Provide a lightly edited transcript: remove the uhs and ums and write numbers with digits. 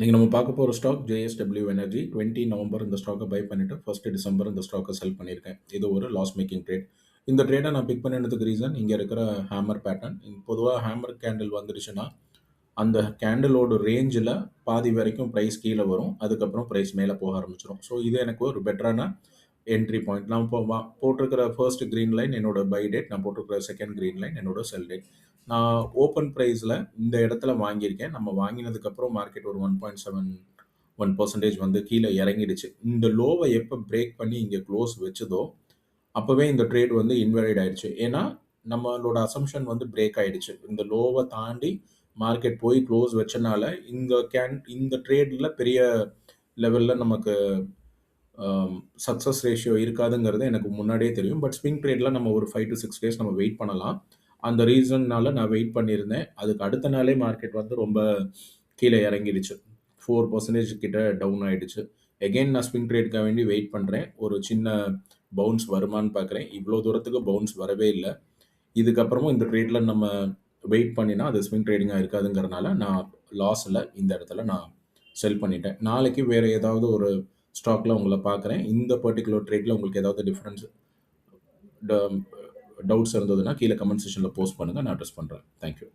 இன்னைக்கு நம்ம பார்க்க போற ஸ்டாக் JSW எனர்ஜி. 20 நவம்பர் இந்த ஸ்டாக்க பை பண்ணிட்டு 1 டிசம்பர் இந்த ஸ்டாக்க செல் பண்ணியிருக்கேன். இது ஒரு லாஸ் மேக்கிங் ட்ரேட். இந்த ட்ரேட நான் பிக் பண்ணினதுக்கு ரீசன் இங்க இருக்கிற ஹேமர் பேட்டர்ன். பொதுவா ஹேமர் கேண்டில் வந்துடுச்சுன்னா, அந்த கேண்டிலோட ரேஞ்சில பாதி வரைக்கும் பிரைஸ் கீழ வரும். அதுக்கப்புறம் பிரைஸ் மேல போக ஆரம்பிச்சுரும். ஸோ இது எனக்கு ஒரு பெட்டரான என்ட்ரி பாயிண்ட். நான் இப்போ போட்டிருக்கிற ஃபர்ஸ்ட் கிரீன் லைன் என்னோட பை டேட். நான் போட்டிருக்கிற செகண்ட் கிரீன் லைன் என்னோட செல் டேட். நான் ஓப்பன் பிரைஸ்ல இந்த இடத்துல வாங்கியிருக்கேன். நம்ம வாங்கினதுக்கப்புறம் மார்க்கெட் ஒரு 1.71% வந்து கீழ இறங்கிடுச்சு. இந்த லோவ எப்ப பிரேக் பண்ணி இங்க க்ளோஸ் வச்சதோ, அப்பவே இந்த ட்ரேட் வந்து இன்வாலிட் ஆயிடுச்சு. ஏன்னா, நம்மளோட அசம்ப்ஷன் வந்து பிரேக் ஆயிடுச்சு. இந்த லோவ தாண்டி மார்க்கெட் போய் க்ளோஸ் வச்சனால, இந்த ட்ரேட்ல பெரிய லெவல்ல நமக்கு சக்ஸஸ் ரேஷியோ இருக்காதுங்கிறது எனக்கு முன்னாடியே தெரியும். பட் ஸ்விங் ட்ரேட்ல நம்ம ஒரு 5 to 6 டேஸ் நம்ம வெயிட் பண்ணலாம். அந்த ரீசன்னால நான் வெயிட் பண்ணியிருந்தேன். அதுக்கு அடுத்த நாளே மார்க்கெட் வந்து ரொம்ப கீழ இறங்கிடுச்சு. 4% கிட்ட டவுன் ஆயிடுச்சு. அகைன் நான் ஸ்விங் ட்ரேட்க்காக வேண்டி வெயிட் பண்றேன். ஒரு சின்ன பவுன்ஸ் வருமான்னு பார்க்குறேன். இவ்ளோ தூரத்துக்கு பவுன்ஸ் வரவே இல்ல. இதுக்கப்புறமும் இந்த ட்ரேட்ல நம்ம வெயிட் பண்ணினா, அது ஸ்விங் ட்ரேடிங்கா இருக்காதுங்கிறனால, நான் லாஸ்ல இந்த இடத்துல நான் செல் பண்ணிட்டேன். நாளைக்கு வேற ஏதாவது ஒரு ஸ்டாக்ல உங்கள பார்க்குறேன். இந்த பர்ட்டிகுலர் ட்ரேட்ல உங்களுக்கு ஏதாவது டிஃபரன்ஸ் ட டவுட்ஸ் இருந்ததுன்னா, கீழ கமெண்ட் செக்ஷன்ல போஸ்ட் பண்ணுங்க. நான் அட்ரஸ் பண்றேன். Thank you.